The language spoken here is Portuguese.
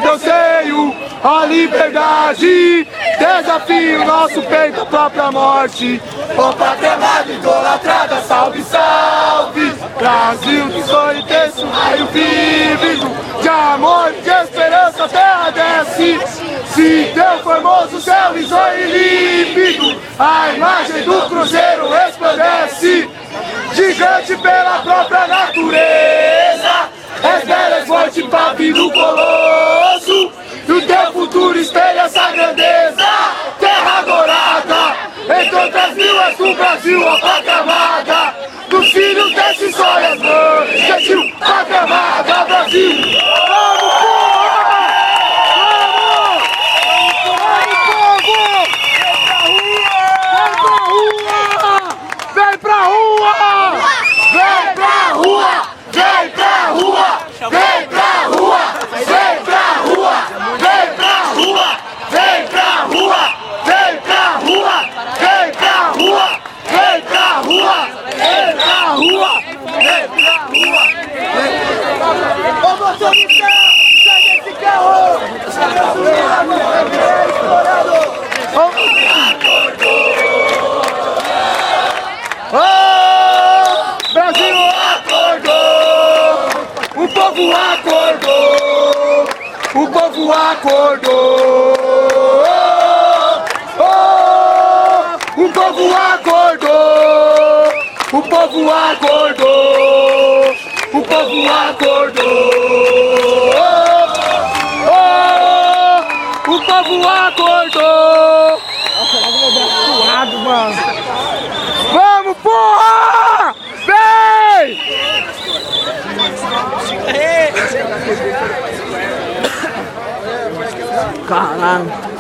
medo eu sei a liberdade. Desafio nosso peito à própria morte. Ó pátria amada, idolatrada, salve, salve. Brasil, tesouro e texto, raio vívido de amor e de esperança, a terra desce. Se teu formoso céu liso e límpido, a imagem do cruzeiro resplandece. Gigante pela própria natureza, és bela, és forte, papi do colosso. E o teu futuro espelha essa grandeza. Terra dourada, entre outras mil és do Brasil, a pátria amada. Dos filhos desses sonhos, Brasil, pátria amada, Brasil. Vamos, porra! Vem pra rua! Vem pra rua! Vem pra rua! Vem pra rua! Vem pra rua! Vem pra rua! Vem pra rua! Vem pra rua! Vem pra rua! Vem pra rua! Vem pra rua! Vem pra rua! Ô motorista, sai desse carro! Brasil acordou! O povo acordou! O povo acordou! O povo acordou! O povo acordou! O povo acordou! O povo acordou! Nossa, mano! Vamos, porra! Vem! Caralho!